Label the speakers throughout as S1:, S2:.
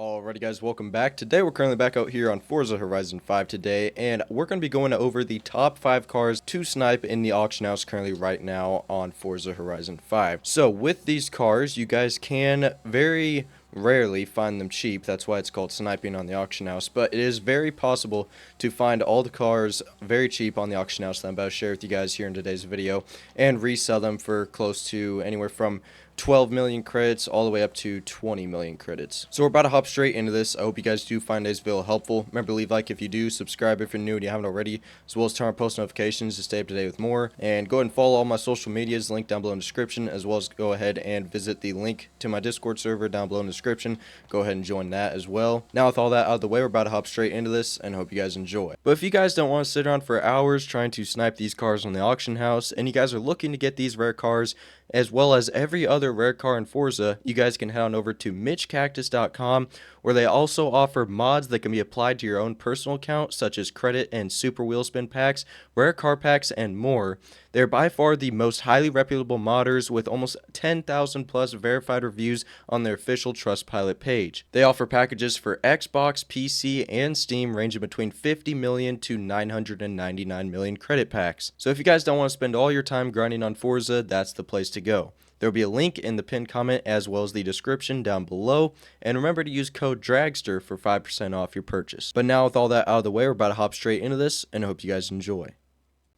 S1: Alrighty guys, welcome back. Today we're currently back out here on Forza Horizon 5 today, and we're going to be going over the top 5 cars to snipe in the auction house currently right now on Forza Horizon 5. So with these cars, you guys can very rarely find them cheap. That's why it's called sniping on the auction house, but it is very possible to find all the cars very cheap on the auction house that I'm about to share with you guys here in today's video and resell them for close to anywhere from 12 million credits all the way up to 20 million credits. So we're about to hop straight into this. I hope you guys do find today's video helpful. Remember to leave a like if you do, subscribe if you're new and you haven't already, as well as turn on post notifications to stay up to date with more. And go ahead and follow all my social medias, link down below in the description, as well as go ahead and visit the link to my Discord server down below in the description. Go ahead and join that as well. Now with all that out of the way, we're about to hop straight into this and hope you guys enjoy. But if you guys don't want to sit around for hours trying to snipe these cars on the auction house, and you guys are looking to get these rare cars as well as every other rare car in Forza, you guys can head on over to MitchCactus.com, where they also offer mods that can be applied to your own personal account, such as credit and super wheel spin packs, rare car packs, and more. They're by far the most highly reputable modders with almost 10,000 plus verified reviews on their official Trustpilot page. They offer packages for Xbox, PC, and Steam ranging between 50 million to 999 million credit packs. So if you guys don't want to spend all your time grinding on Forza, that's the place to go. There will be a link in the pinned comment as well as the description down below, and remember to use code DRAGSTER for 5% off your purchase. But now with all that out of the way, we're about to hop straight into this, and I hope you guys enjoy.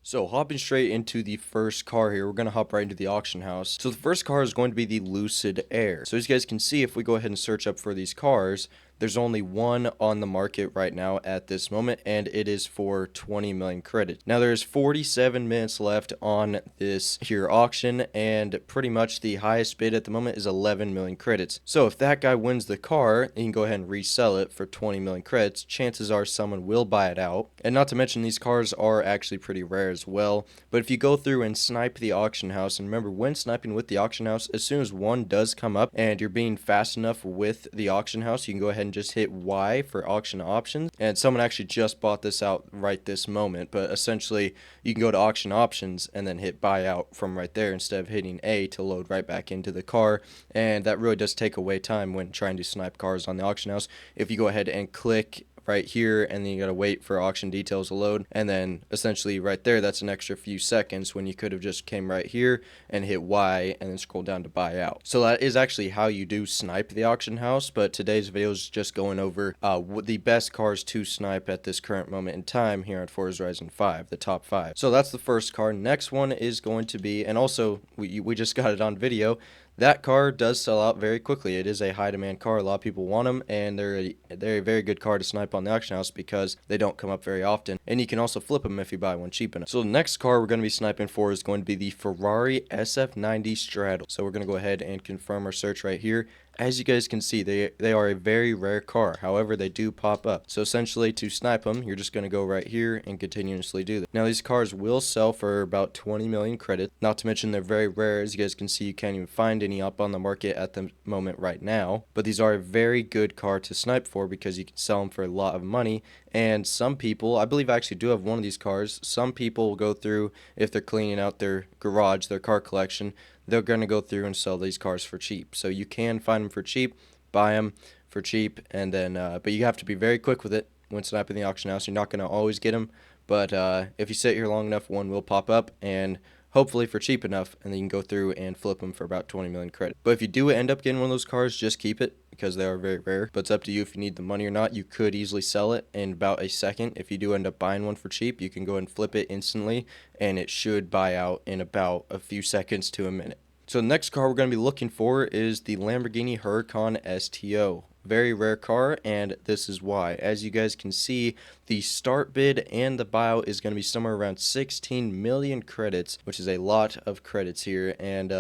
S1: So hopping straight into the first car here, we're going to hop right into the auction house. So the first car is going to be the Lucid Air. So as you guys can see, if we go ahead and search up for these cars, there's only one on the market right now at this moment, and it is for 20 million credits. Now there's 47 minutes left on this here auction, and pretty much the highest bid at the moment is 11 million credits. So if that guy wins the car, he can go ahead and resell it for 20 million credits. Chances are someone will buy it out. And not to mention, these cars are actually pretty rare as well. But if you go through and snipe the auction house, and remember, when sniping with the auction house, as soon as one does come up and you're being fast enough with the auction house, you can go ahead and just hit Y for auction options. And someone actually just bought this out right this moment, but essentially you can go to auction options and then hit buy out from right there instead of hitting A to load right back into the car. And that really does take away time when trying to snipe cars on the auction house. If you go ahead and click right here, and then you gotta wait for auction details to load, and then essentially right there, that's an extra few seconds when you could have just came right here and hit Y and then scroll down to buy out. So that is actually how you do snipe the auction house, but today's video is just going over the best cars to snipe at this current moment in time here on Forza Horizon 5, the top 5. So that's the first car. Next one is going to be, and also we just got it on video, that car does sell out very quickly. It is a high demand car. A lot of people want them, and they're a very good car to snipe on the auction house because they don't come up very often. And you can also flip them if you buy one cheap enough. So the next car we're going to be sniping for is going to be the Ferrari SF90 Straddle. So we're going to go ahead and confirm our search right here. As you guys can see, they are a very rare car. However, they do pop up. So essentially, to snipe them, you're just going to go right here and continuously do that. Now, these cars will sell for about 20 million credits. Not to mention, they're very rare. As you guys can see, you can't even find any up on the market at the moment right now. But these are a very good car to snipe for because you can sell them for a lot of money. And some people, I believe I actually do have one of these cars, some people will go through, if they're cleaning out their garage, their car collection, they're going to go through and sell these cars for cheap. So you can find them for cheap, buy them for cheap, and then, but you have to be very quick with it when sniping the auction house. You're not going to always get them, but if you sit here long enough, one will pop up, and hopefully for cheap enough, and then you can go through and flip them for about 20 million credit. But if you do end up getting one of those cars, just keep it because they are very rare. But it's up to you if you need the money or not. You could easily sell it in about a second. If you do end up buying one for cheap, you can go and flip it instantly, and it should buy out in about a few seconds to a minute. So the next car we're going to be looking for is the Lamborghini Huracan STO. Very rare car, and this is why. As you guys can see, the start bid and the buyout is going to be somewhere around 16 million credits, which is a lot of credits here, and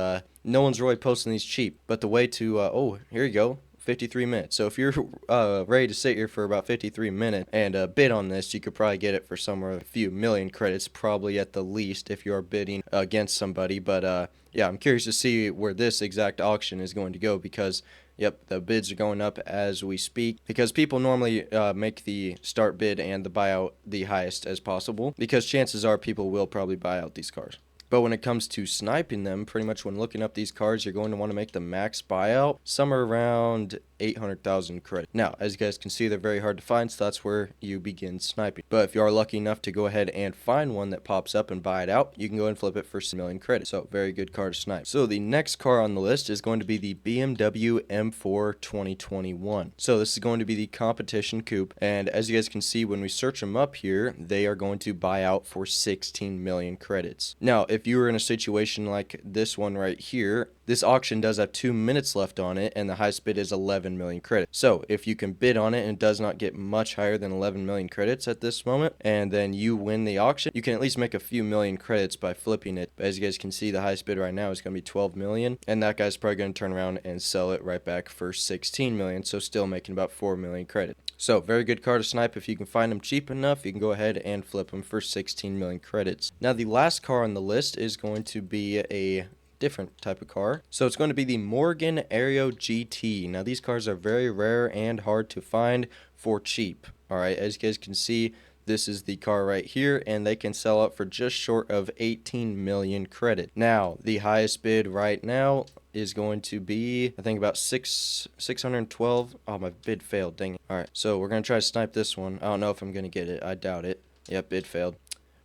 S1: no one's really posting these cheap. But the way to, oh, here you go. 53 minutes. So if you're ready to sit here for about 53 minutes and bid on this, you could probably get it for somewhere a few million credits, probably at the least if you are bidding against somebody. But yeah, I'm curious to see where this exact auction is going to go because, yep, the bids are going up as we speak because people normally make the start bid and the buyout the highest as possible because chances are people will probably buy out these cars. But when it comes to sniping them, pretty much when looking up these cars, you're going to want to make the max buyout somewhere around 800,000 credits. Now, as you guys can see, they're very hard to find, so that's where you begin sniping. But if you are lucky enough to go ahead and find one that pops up and buy it out, you can go and flip it for 6 million credits. So very good car to snipe. So the next car on the list is going to be the BMW M4 2021. So this is going to be the competition coupe, and as you guys can see, when we search them up here, they are going to buy out for 16 million credits. Now, if you were in a situation like this one right here, this auction does have 2 minutes left on it, and the highest bid is 11 million credits. So if you can bid on it and it does not get much higher than 11 million credits at this moment, and then you win the auction, you can at least make a few million credits by flipping it. But as you guys can see, the highest bid right now is going to be 12 million, and that guy's probably going to turn around and sell it right back for 16 million, so still making about 4 million credits. So very good car to snipe. If you can find them cheap enough, you can go ahead and flip them for 16 million credits. Now the last car on the list is going to be a different type of car. So it's going to be the Morgan Aero GT. Now these cars are very rare and hard to find for cheap. Alright, as you guys can see, this is the car right here, and they can sell out for just short of 18 million credit. Now, the highest bid right now is going to be, I think, about 612. Oh, my bid failed, dang it. Alright, so we're going to try to snipe this one. I don't know if I'm going to get it. I doubt it. Yep, bid failed.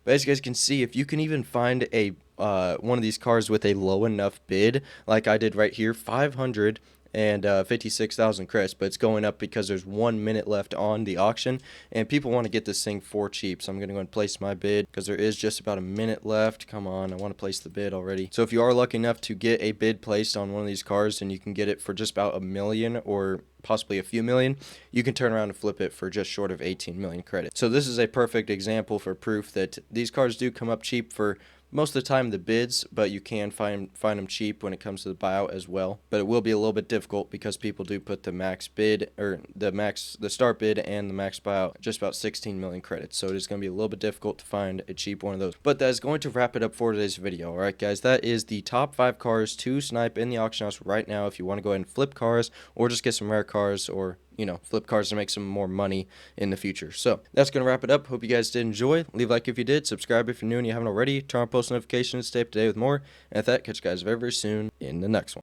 S1: But as you guys can see, if you can even find a one of these cars with a low enough bid, like I did right here, 556,000 credits, but it's going up because there's 1 minute left on the auction, and people want to get this thing for cheap. So I'm going to go and place my bid because there is just about a minute left. Come on, I want to place the bid already. So if you are lucky enough to get a bid placed on one of these cars, and you can get it for just about $1 million or possibly a few million, you can turn around and flip it for just short of 18 million credits. So this is a perfect example for proof that these cars do come up cheap for most of the time the bids, but you can find them cheap when it comes to the buyout as well. But it will be a little bit difficult because people do put the max bid, or the start bid and the max buyout just about 16 million credits. So it is going to be a little bit difficult to find a cheap one of those. But that is going to wrap it up for today's video. Alright guys, that is the top 5 cars to snipe in the auction house right now if you want to go ahead and flip cars or just get some rare cars, or flip cars to make some more money in the future. So that's going to wrap it up. Hope you guys did enjoy. Leave a like if you did. Subscribe if you're new and you haven't already. Turn on post notifications. Stay up to date with more. And with that, catch you guys very, very soon in the next one.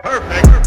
S2: Perfect.